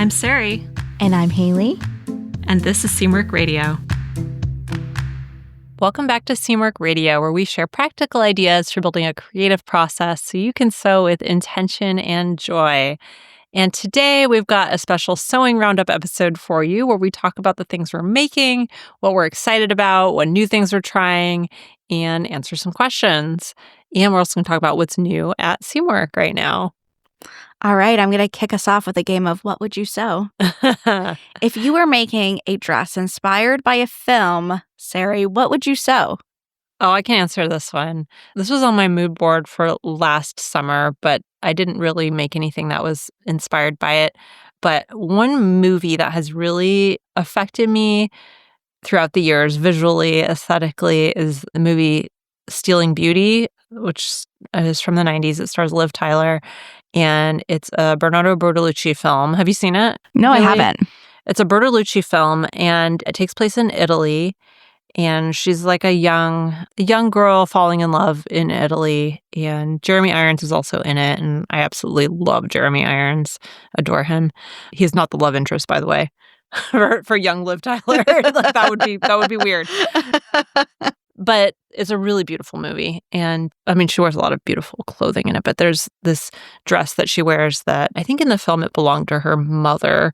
I'm Sari. And I'm Haley. And this is Seamwork Radio. Welcome back to Seamwork Radio, where we share practical ideas for building a creative process so you can sew with intention and joy. And today we've got a special Sewing Roundup episode for you where we talk about the things we're making, what we're excited about, what new things we're trying, and answer some questions. And we're also going to talk about what's new at Seamwork right now. All right, I'm going to kick us off with a game of What Would You Sew? If you were making a dress inspired by a film, Sari, what would you sew? Oh, I can answer this one. This was on my mood board for last summer, but I didn't really make anything that was inspired by it. But one movie that has really affected me throughout the years, visually, aesthetically, is the movie Stealing Beauty, which is from the 90s. It stars Liv Tyler, and it's a Bernardo Bertolucci film. Have you seen it? No, really? I haven't. It's a Bertolucci film, and it takes place in Italy. And she's like a young girl falling in love in Italy. And Jeremy Irons is also in it. And I absolutely love Jeremy Irons. Adore him. He's not the love interest, by the way, for young Liv Tyler. that would be weird. But it's a really beautiful movie. And I mean, she wears a lot of beautiful clothing in it. But there's this dress that she wears that I think in the film it belonged to her mother.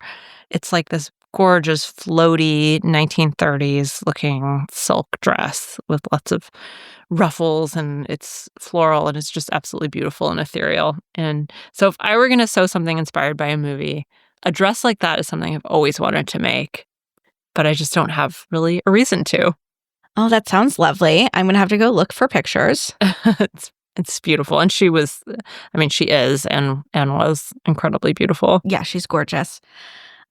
It's like this gorgeous, floaty 1930s looking silk dress with lots of ruffles, and it's floral, and it's just absolutely beautiful and ethereal. And so if I were going to sew something inspired by a movie, a dress like that is something I've always wanted to make, but I just don't have really a reason to. Oh, that sounds lovely. I'm going to have to go look for pictures. It's beautiful. And she is and was incredibly beautiful. Yeah, she's gorgeous.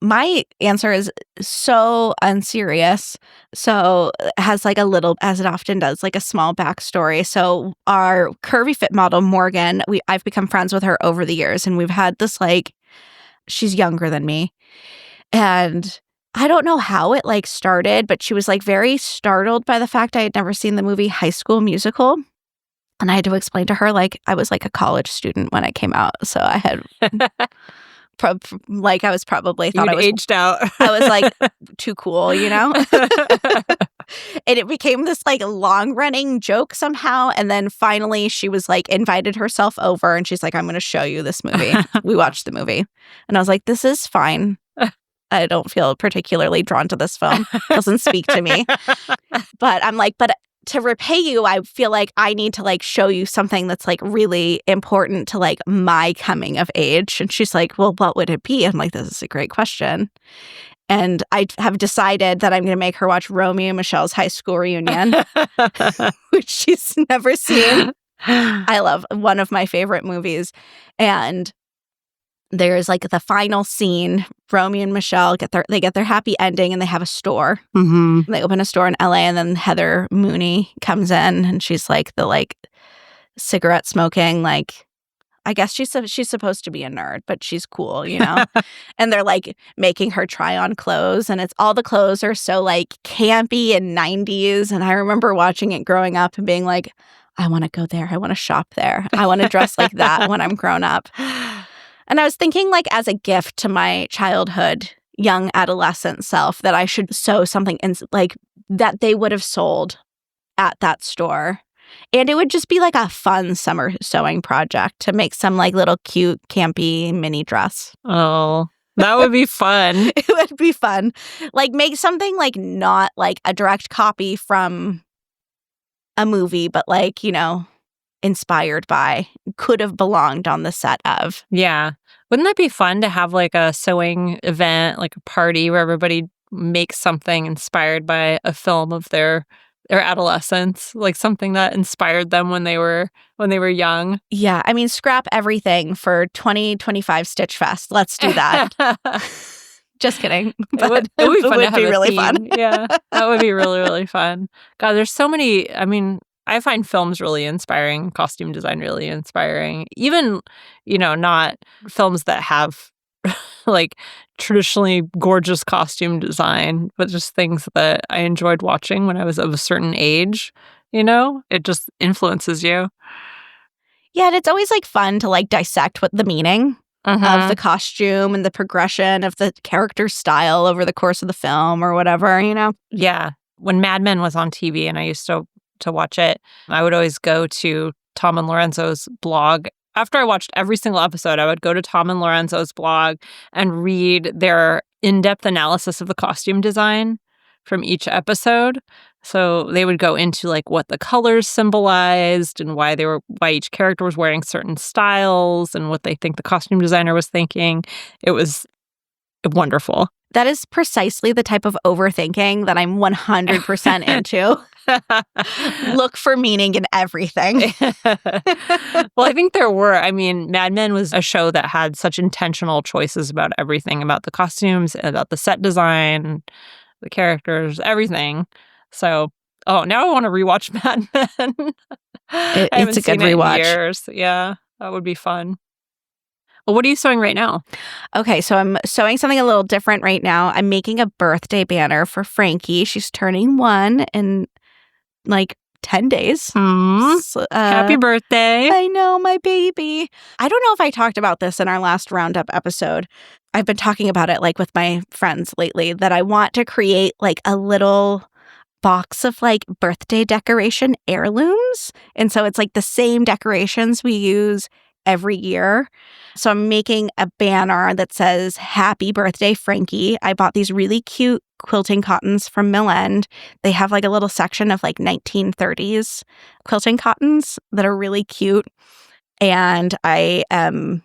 My answer is so unserious. So it has like a little, as it often does, like a small backstory. So our curvy fit model, Morgan, I've become friends with her over the years. And we've had this she's younger than me. And I don't know how it started, but she was very startled by the fact I had never seen the movie High School Musical. And I had to explain to her, I was a college student when it came out. So I had... I was probably thought I was aged out. I was too cool, And it became this long running joke somehow. And then finally she was invited herself over and she's I'm going to show you this movie. We watched the movie and I was this is fine. I don't feel particularly drawn to this film. It doesn't speak to me. But I'm but to repay you, I feel I need to show you something that's really important to my coming of age. And she's well, what would it be? I'm this is a great question. And I have decided that I'm going to make her watch Romeo and Michelle's High School Reunion, which she's never seen. I love one of my favorite movies. And there's the final scene. Romeo and Michelle get their happy ending, and they have a store. Mm-hmm. They open a store in LA, and then Heather Mooney comes in, and she's the cigarette smoking. I guess she's supposed to be a nerd, but she's cool, And they're making her try on clothes, and it's all the clothes are so campy and 90s. And I remember watching it growing up and being I want to go there. I want to shop there. I want to dress like that when I'm grown up. And I was thinking as a gift to my childhood, young adolescent self, that I should sew something that they would have sold at that store. And it would just be a fun summer sewing project to make some little cute, campy mini dress. Oh, that would be fun. It would be fun. Make something not a direct copy from a movie, but inspired by, could have belonged on the set of. Yeah. Wouldn't that be fun to have a sewing event, a party where everybody makes something inspired by a film of their adolescence, something that inspired them when they were young? Yeah. I mean, scrap everything for 2025 Stitch Fest. Let's do that. Just kidding. But it would be fun. It would be really fun. Yeah. That would be really, really fun. God, there's so many, I find films really inspiring, costume design really inspiring. Even, not films that have traditionally gorgeous costume design, but just things that I enjoyed watching when I was of a certain age. It just influences you. Yeah, and it's always fun to dissect what the meaning. of the costume and the progression of the character style over the course of the film or whatever, you know? Yeah. When Mad Men was on TV and I used to watch it, I would always go to Tom and Lorenzo's blog. After I watched every single episode, I would go to Tom and Lorenzo's blog and read their in-depth analysis of the costume design from each episode. So they would go into like what the colors symbolized and why each character was wearing certain styles and what they think the costume designer was thinking. It was wonderful. That is precisely the type of overthinking that I'm 100% into. Look for meaning in everything. Well, I think there were. I mean, Mad Men was a show that had such intentional choices about everything, about the costumes, about the set design, the characters, everything. So, now I want to rewatch Mad Men. I haven't It's a good seen it in rewatch. years. Yeah, that would be fun. Well, what are you sewing right now? Okay, so I'm sewing something a little different right now. I'm making a birthday banner for Frankie. She's turning 1 in like 10 days. Happy birthday. I know, my baby. I don't know if I talked about this in our last Roundup episode. I've been talking about it like with my friends lately that I want to create like a little box of like birthday decoration heirlooms. And so it's like the same decorations we use every year. So I'm making a banner that says, "Happy birthday, Frankie." I bought these really cute quilting cottons from Mill End. They have like a little section of like 1930s quilting cottons that are really cute. And I am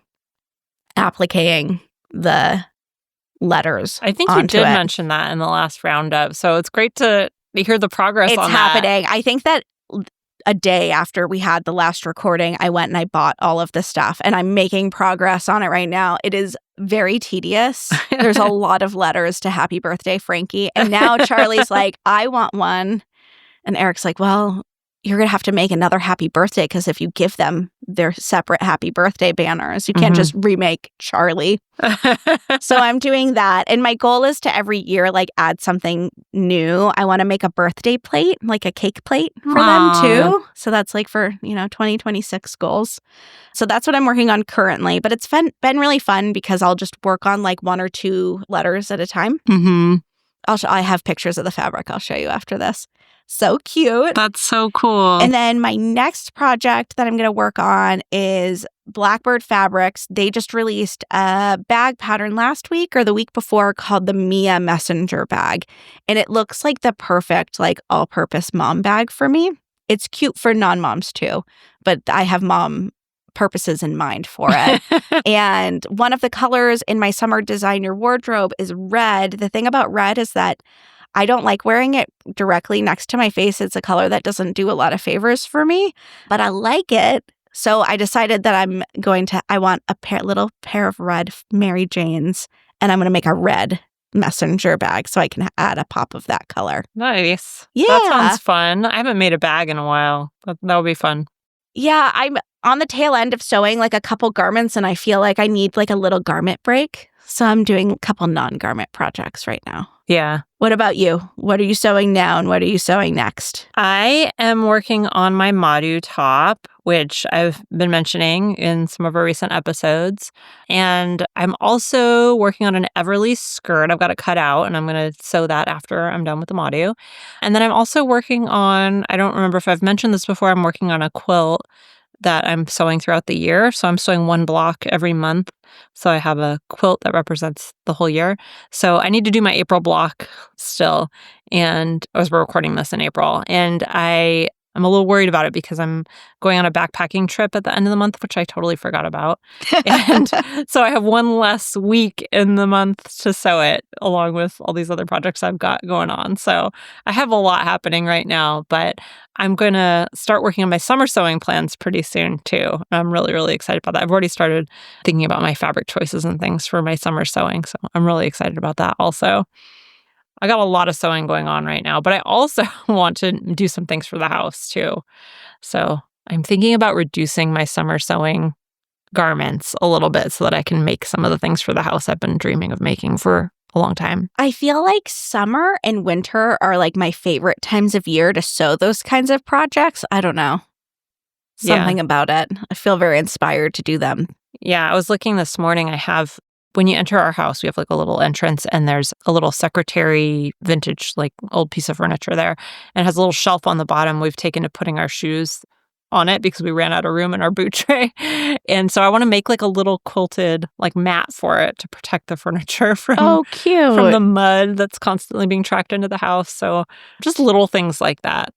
appliquing the letters. I think you did mention that in the last Roundup. So it's great to hear the progress on that. It's happening. I think that a day after we had the last recording, I went and I bought all of this stuff and I'm making progress on it right now. It is very tedious. There's a lot of letters to happy birthday, Frankie. And now Charlie's like, I want one. And Eric's like, well, you're going to have to make another happy birthday because if you give them their separate happy birthday banners, you can't just remake Charlie. So I'm doing that. And my goal is to every year, like add something new. I want to make a birthday plate, like a cake plate for them too. So that's like for, 2026 goals. So that's what I'm working on currently. But it's been really fun because I'll just work on like 1 or 2 letters at a time. I have pictures of the fabric I'll show you after this. So cute. That's so cool. And then my next project that I'm going to work on is Blackbird Fabrics. They just released a bag pattern last week or the week before called the Mia Messenger bag. And it looks like the perfect like all-purpose mom bag for me. It's cute for non-moms too, but I have mom purposes in mind for it. And one of the colors in my summer design your wardrobe is red. The thing about red is that I don't like wearing it directly next to my face. It's a color that doesn't do a lot of favors for me, but I like it. So I decided that I want a little pair of red Mary Janes, and I'm going to make a red messenger bag so I can add a pop of that color. Nice. Yeah. That sounds fun. I haven't made a bag in a while. That would be fun. Yeah, I'm on the tail end of sewing like a couple garments, and I feel like I need like a little garment break. So I'm doing a couple non-garment projects right now. Yeah. What about you? What are you sewing now and what are you sewing next? I am working on my Madu top, which I've been mentioning in some of our recent episodes. And I'm also working on an Everleigh skirt. I've got it cut out and I'm going to sew that after I'm done with the Madu. And then I'm also working on, I don't remember if I've mentioned this before, I'm working on a quilt that I'm sewing throughout the year. So I'm sewing 1 block every month. So I have a quilt that represents the whole year. So I need to do my April block still. And as we're recording this in April. And I'm a little worried about it because I'm going on a backpacking trip at the end of the month, which I totally forgot about. And so I have 1 less week in the month to sew it, along with all these other projects I've got going on. So I have a lot happening right now, but I'm going to start working on my summer sewing plans pretty soon too. I'm really, really excited about that. I've already started thinking about my fabric choices and things for my summer sewing. So I'm really excited about that also. I got a lot of sewing going on right now, but I also want to do some things for the house too. So I'm thinking about reducing my summer sewing garments a little bit so that I can make some of the things for the house I've been dreaming of making for a long time. I feel like summer and winter are like my favorite times of year to sew those kinds of projects. I don't know. Something about it. I feel very inspired to do them Yeah, I was looking this morning. When you enter our house, we have like a little entrance and there's a little secretary vintage, like old piece of furniture there. And it has a little shelf on the bottom we've taken to putting our shoes on it because we ran out of room in our boot tray. And so I want to make like a little quilted like mat for it to protect the furniture Oh, from the cute. mud that's constantly being tracked into the house. So just little things like that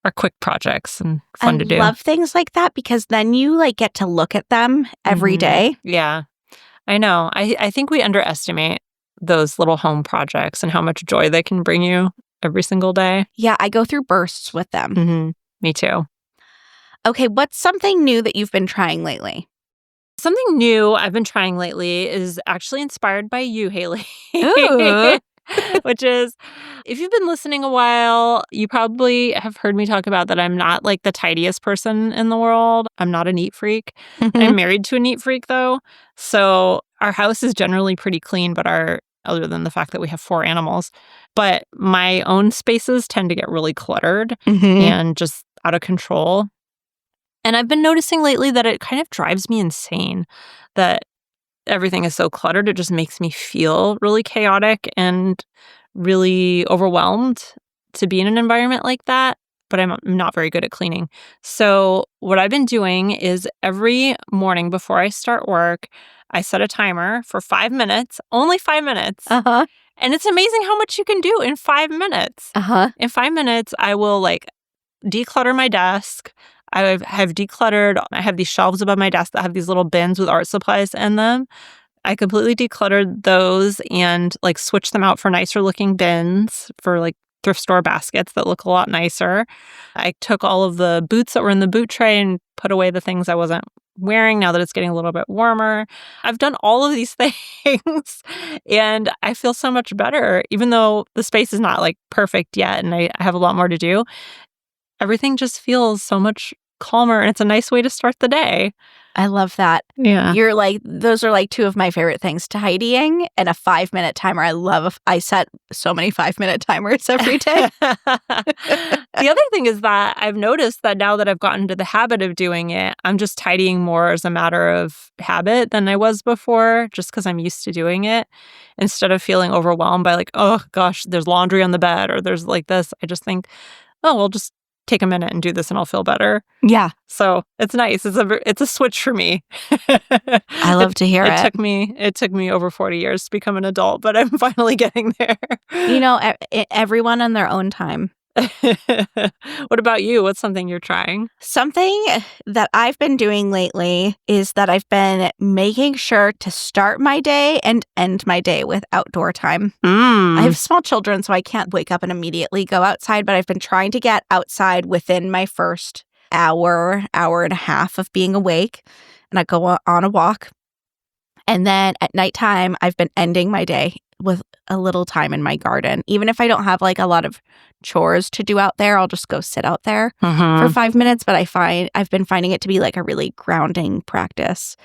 are quick projects and I fun to do. love things like that because then you like get to look at them every Mhm. day. Yeah. I know. I think we underestimate those little home projects and how much joy they can bring you every single day. Yeah, I go through bursts with them. Me too. Okay, what's something new that you've been trying lately? Something new I've been trying lately is actually inspired by you, Haley. Ooh. Which is, if you've been listening a while, you probably have heard me talk about that I'm not like the tidiest person in the world. I'm not a neat freak. I'm married to a neat freak though. So our house is generally pretty clean, other than the fact that we have 4 animals, but my own spaces tend to get really cluttered Mhm. and just out of control. And I've been noticing lately that it kind of drives me insane that everything is so cluttered. It just makes me feel really chaotic and really overwhelmed to be in an environment like that. But I'm not very good at cleaning. So, what I've been doing is every morning before I start work, I set a timer for 5 minutes, only 5 minutes. Uh-huh. And it's amazing how much you can do in 5 minutes. Uh-huh. In 5 minutes, I will like declutter my desk. Have decluttered. I have these shelves above my desk that have these little bins with art supplies in them. I completely decluttered those and like switched them out for nicer looking bins for like thrift store baskets that look a lot nicer. I took all of the boots that were in the boot tray and put away the things I wasn't wearing now that it's getting a little bit warmer. I've done all of these things and I feel so much better, even though the space is not like perfect yet and I have a lot more to do. Everything just feels so much calmer and it's a nice way to start the day. I love that. Yeah. You're like, those are like 2 of my favorite things, tidying and a 5-minute timer. I set so many 5-minute timers every day. The other thing is that I've noticed that now that I've gotten into the habit of doing it, I'm just tidying more as a matter of habit than I was before, just because I'm used to doing it. Instead of feeling overwhelmed by like, oh gosh, there's laundry on the bed or there's like this, I just think, oh, we'll just take a minute and do this and I'll feel better. Yeah. So it's nice. It's a switch for me. I love to hear it. It took me over 40 years to become an adult, but I'm finally getting there. You know, everyone on their own time. What about you? What's something you're trying? Something that I've been doing lately is that I've been making sure to start my day and end my day with outdoor time. I have small children, so I can't wake up and immediately go outside, but I've been trying to get outside within my first hour and a half of being awake. And I go on a walk. And then at nighttime, I've been ending my day with a little time in my garden. Even if I don't have like a lot of chores to do out there, I'll just go sit out there for 5 minutes. But I've been finding it to be like a really grounding practice,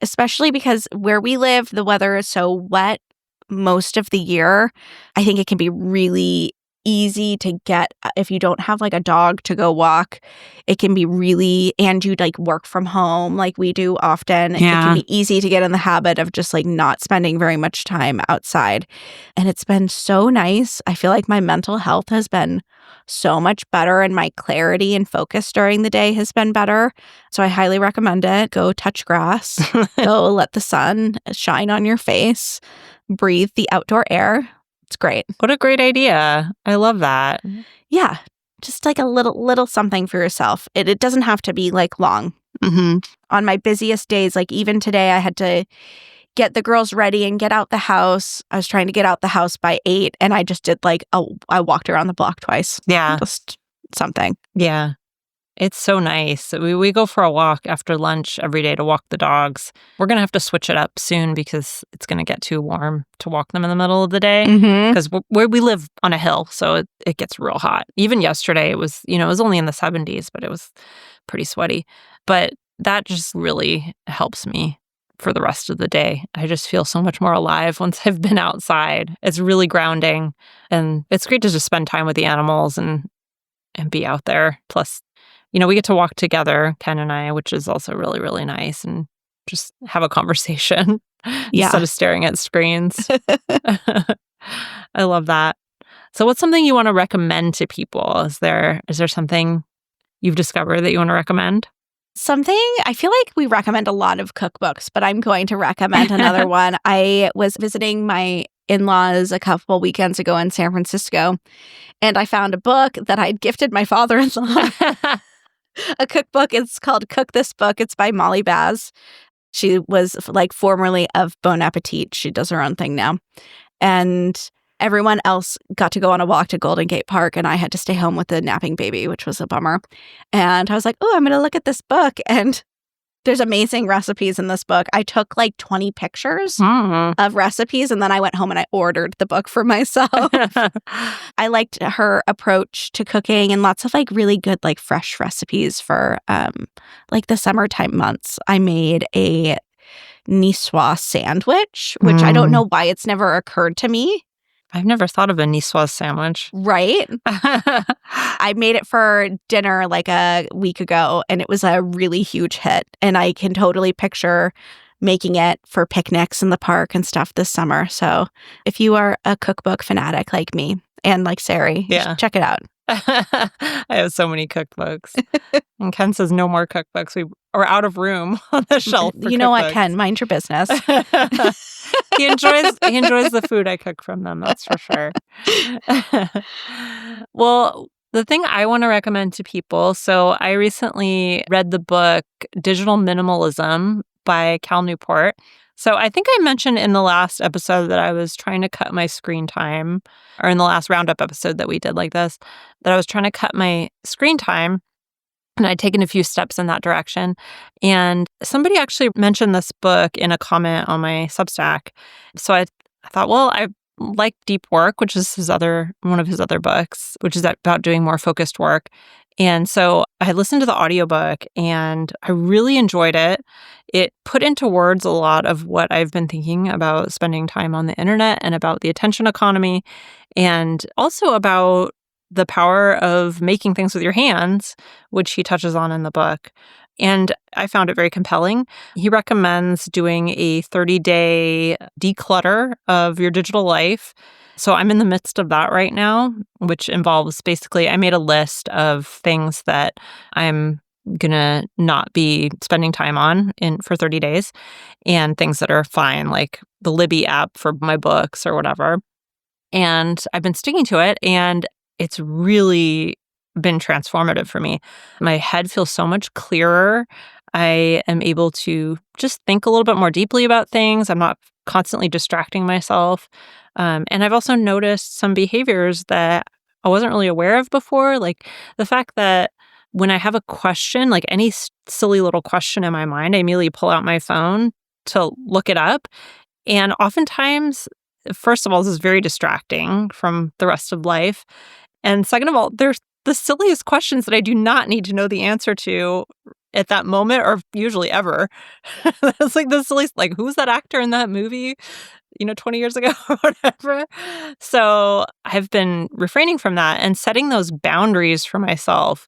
especially because where we live, the weather is so wet most of the year. I think it can be really easy to get if you don't have like a dog to go walk. It can be really, and you like work from home like we do often. It can be easy to get in the habit of just like not spending very much time outside. And it's been so nice. I feel like my mental health has been so much better and my clarity and focus during the day has been better. So I highly recommend it. Go touch grass, go let the sun shine on your face, breathe the outdoor air. It's great. What a great idea. I love that. Yeah. Just like a little something for yourself. It doesn't have to be like long. On my busiest days, like even today, I had to get the girls ready and get out the house. I was trying to get out the house by 8 and I just did like, I walked around the block twice. Yeah. Just something. Yeah. It's so nice. We go for a walk after lunch every day to walk the dogs. We're going to have to switch it up soon because it's going to get too warm to walk them in the middle of the day. Because where we live on a hill, so it gets real hot. Even yesterday, it was only in the 70s, but it was pretty sweaty. But that just really helps me for the rest of the day. I just feel so much more alive once I've been outside. It's really grounding. And it's great to just spend time with the animals and be out there. Plus, we get to walk together, Ken and I, which is also really, really nice. And just have a conversation instead Yeah. of staring at screens. I love that. So what's something you want to recommend to people? Is there something you've discovered that you want to recommend? Something I feel like we recommend a lot of cookbooks, but I'm going to recommend another one. I was visiting my in-laws a couple weekends ago in San Francisco, and I found a book that I'd gifted my father-in-law, a cookbook. It's called Cook This Book. It's by Molly Baz. She was like formerly of Bon Appetit. She does her own thing now. And everyone else got to go on a walk to Golden Gate Park, and I had to stay home with the napping baby, which was a bummer. And I was like, oh, I'm going to look at this book. And there's amazing recipes in this book. I took like 20 pictures of recipes, and then I went home and I ordered the book for myself. I liked her approach to cooking and lots of like really good, like fresh recipes for like the summertime months. I made a niçoise sandwich, which I don't know why it's never occurred to me. I've never thought of a niçoise sandwich. Right? I made it for dinner like a week ago, and it was a really huge hit. And I can totally picture making it for picnics in the park and stuff this summer. So if you are a cookbook fanatic like me and like Sari, you should check it out. I have so many cookbooks. And Ken says no more cookbooks. We are out of room on the shelf for You know what, cookbooks. Ken? Mind your business. He enjoys the food I cook from them, that's for sure. Well, the thing I want to recommend to people, so I recently read the book Digital Minimalism by Cal Newport. So I think I mentioned in the last episode that I was trying to cut my screen time, or in the last Roundup episode that we did like this, that I was trying to cut my screen time. And I'd taken a few steps in that direction. And somebody actually mentioned this book in a comment on my Substack. So I thought, well, I like Deep Work, which is one of his other books, which is about doing more focused work. And so I listened to the audiobook and I really enjoyed it. It put into words a lot of what I've been thinking about spending time on the internet and about the attention economy, and also about the power of making things with your hands, which he touches on in the book. And I found it very compelling. He recommends doing a 30-day declutter of your digital life. So I'm in the midst of that right now, which involves basically, I made a list of things that I'm going to not be spending time on for 30 days, and things that are fine, like the Libby app for my books or whatever. And I've been sticking to it, and it's really been transformative for me. My head feels so much clearer. I am able to just think a little bit more deeply about things. I'm not constantly distracting myself. And I've also noticed some behaviors that I wasn't really aware of before, like the fact that when I have a question, like any silly little question in my mind, I immediately pull out my phone to look it up. And oftentimes, first of all, this is very distracting from the rest of life. And second of all, there's the silliest questions that I do not need to know the answer to at that moment, or usually ever. It's like the silliest, like, who's that actor in that movie, 20 years ago or whatever. So I've been refraining from that, and setting those boundaries for myself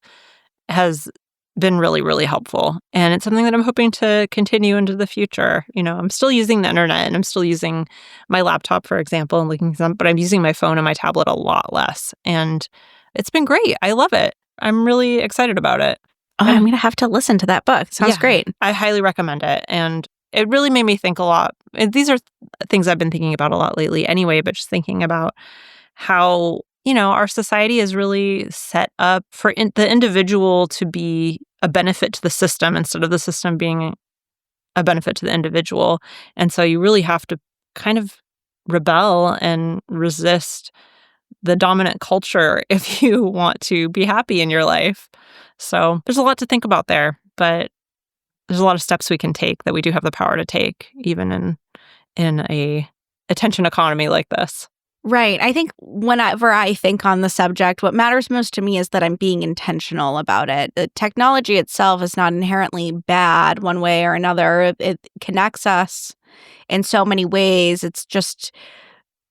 has been really, really helpful. And it's something that I'm hoping to continue into the future. I'm still using the internet, and I'm still using my laptop, for example, and looking at them, but I'm using my phone and my tablet a lot less. And it's been great. I love it. I'm really excited about it. Oh, I'm going to have to listen to that book. Sounds great. I highly recommend it. And it really made me think a lot. And these are things I've been thinking about a lot lately anyway, but just thinking about how, our society is really set up for the individual to be a benefit to the system instead of the system being a benefit to the individual. And so you really have to kind of rebel and resist the dominant culture if you want to be happy in your life. So there's a lot to think about there, but there's a lot of steps we can take that we do have the power to take, even in a attention economy like this. Right. I think whenever I think on the subject, what matters most to me is that I'm being intentional about it. The technology itself is not inherently bad one way or another. It connects us in so many ways. It's just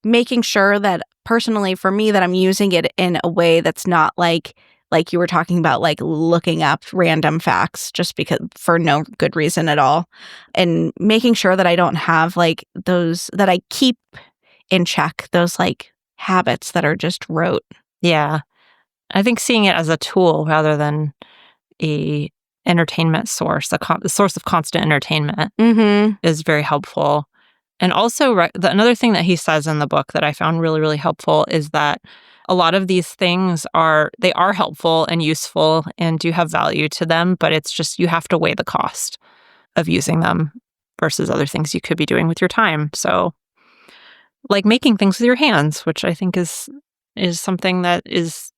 making sure that personally for me that I'm using it in a way that's not like like you were talking about, like looking up random facts just because for no good reason at all, and making sure that I don't have like those, that I keep in check those like habits that are just rote. Yeah. I think seeing it as a tool rather than a entertainment source, a source of constant entertainment Mm-hmm. is very helpful. And also, another thing that he says in the book that I found really, really helpful is that a lot of these things they are helpful and useful and do have value to them, but it's just you have to weigh the cost of using them versus other things you could be doing with your time. So, like making things with your hands, which I think is something that is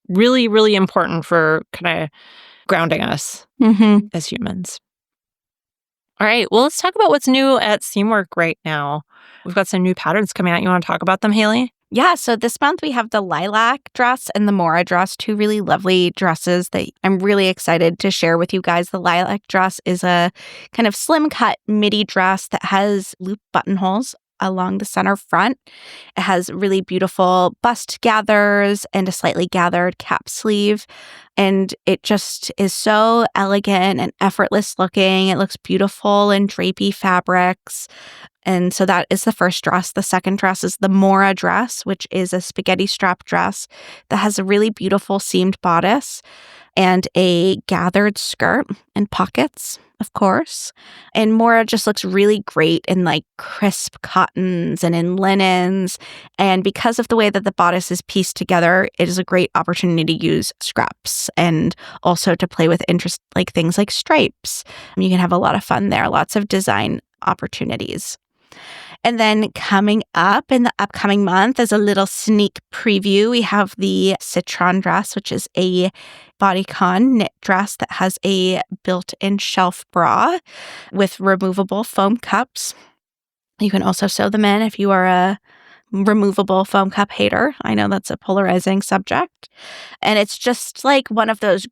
really, really important for kind of grounding us Mm-hmm. as humans. All right. Well, let's talk about what's new at Seamwork right now. We've got some new patterns coming out. You want to talk about them, Haley? Yeah, so this month we have the lilac dress and the Mora dress, two really lovely dresses that I'm really excited to share with you guys. The lilac dress is a kind of slim cut midi dress that has loop buttonholes along the center front. It has really beautiful bust gathers and a slightly gathered cap sleeve. And it just is so elegant and effortless looking. It looks beautiful in drapey fabrics. And so that is the first dress. The second dress is the Mora dress, which is a spaghetti strap dress that has a really beautiful seamed bodice and a gathered skirt and pockets, of course. And Mora just looks really great in like crisp cottons and in linens. And because of the way that the bodice is pieced together, it is a great opportunity to use scraps and also to play with like things like stripes. You can have a lot of fun there, lots of design opportunities. And then coming up in the upcoming month as a little sneak preview, we have the Citron dress, which is a bodycon knit dress that has a built-in shelf bra with removable foam cups. You can also sew them in if you are a removable foam cup hater. I know that's a polarizing subject. And it's just like one of those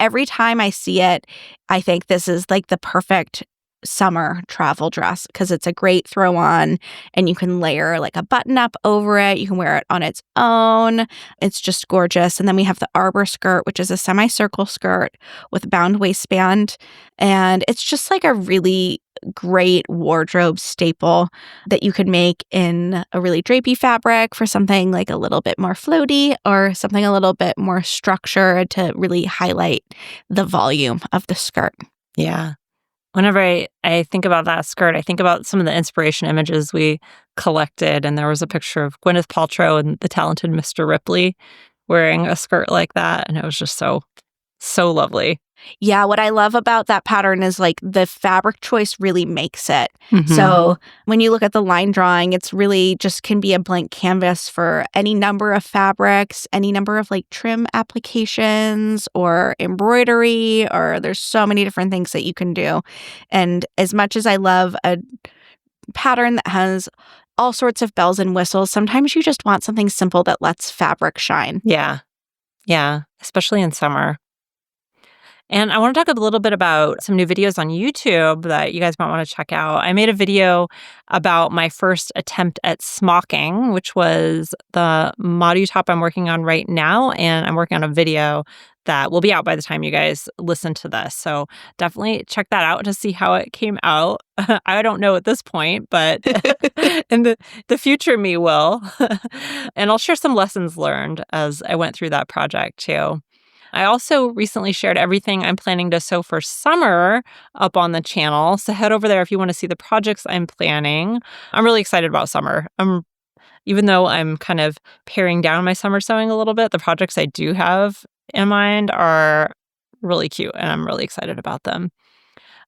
every time I see it, I think this is like the perfect summer travel dress because it's a great throw on and you can layer like a button up over it. You can wear it on its own. It's just gorgeous. And then we have the arbor skirt, which is a semicircle skirt with a bound waistband. And it's just like a really great wardrobe staple that you could make in a really drapey fabric for something like a little bit more floaty or something a little bit more structured to really highlight the volume of the skirt. Yeah. Whenever I think about that skirt, I think about some of the inspiration images we collected, and there was a picture of Gwyneth Paltrow and the talented Mr. Ripley wearing a skirt like that, and it was just so, so lovely. Yeah, what I love about that pattern is like the fabric choice really makes it. Mhm. So when you look at the line drawing, it's really just can be a blank canvas for any number of fabrics, any number of like trim applications or embroidery, or there's so many different things that you can do. And as much as I love a pattern that has all sorts of bells and whistles, sometimes you just want something simple that lets fabric shine. Yeah. Yeah. Especially in summer. And I want to talk a little bit about some new videos on YouTube that you guys might want to check out. I made a video about my first attempt at smocking, which was the Madu top I'm working on right now. And I'm working on a video that will be out by the time you guys listen to this. So definitely check that out to see how it came out. I don't know at this point, but in the future me will. And I'll share some lessons learned as I went through that project too. I also recently shared everything I'm planning to sew for summer up on the channel. So head over there if you want to see the projects I'm planning. I'm really excited about summer. Even though I'm kind of paring down my summer sewing a little bit, the projects I do have in mind are really cute and I'm really excited about them.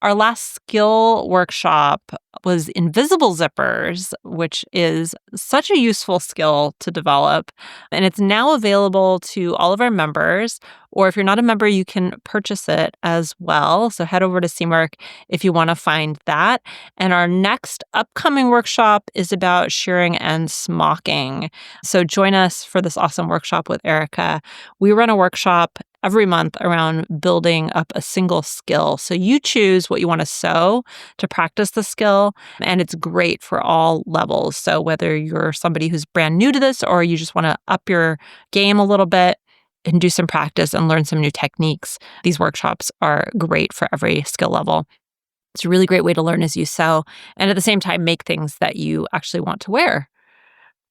Our last skill workshop was invisible zippers, which is such a useful skill to develop. And it's now available to all of our members, or if you're not a member, you can purchase it as well. So head over to Seamwork if you want to find that. And our next upcoming workshop is about shearing and smocking. So join us for this awesome workshop with Erica. We run a workshop every month around building up a single skill. So you choose what you want to sew to practice the skill, and it's great for all levels. So whether you're somebody who's brand new to this or you just want to up your game a little bit, and do some practice and learn some new techniques, these workshops are great for every skill level. It's a really great way to learn as you sew and at the same time make things that you actually want to wear.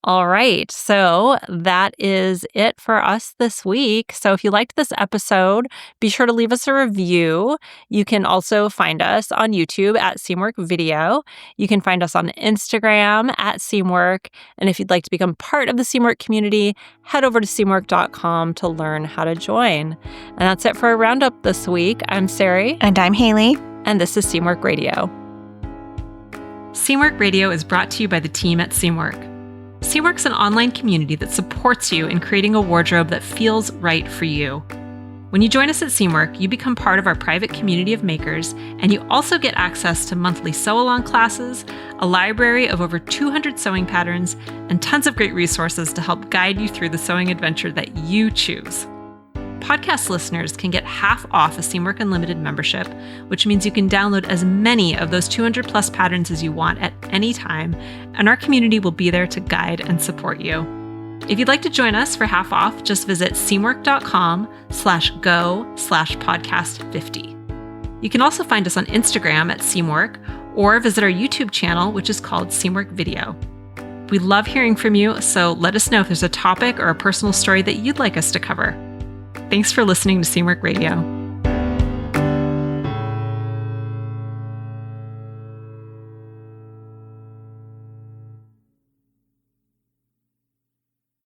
All right, so that is it for us this week. So if you liked this episode, be sure to leave us a review. You can also find us on YouTube at Seamwork Video. You can find us on Instagram at Seamwork. And if you'd like to become part of the Seamwork community, head over to seamwork.com to learn how to join. And that's it for our Roundup this week. I'm Sari. And I'm Haley. And this is Seamwork Radio. Seamwork Radio is brought to you by the team at Seamwork. Seamwork's an online community that supports you in creating a wardrobe that feels right for you. When you join us at Seamwork, you become part of our private community of makers, and you also get access to monthly sew-along classes, a library of over 200 sewing patterns, and tons of great resources to help guide you through the sewing adventure that you choose. Podcast listeners can get half off a Seamwork Unlimited membership, which means you can download as many of those 200 plus patterns as you want at any time, and our community will be there to guide and support you. If you'd like to join us for half off, just visit seamwork.com/go/podcast50. You can also find us on Instagram at Seamwork or visit our YouTube channel, which is called Seamwork Video. We love hearing from you, so let us know if there's a topic or a personal story that you'd like us to cover. Thanks for listening to Seamwork Radio.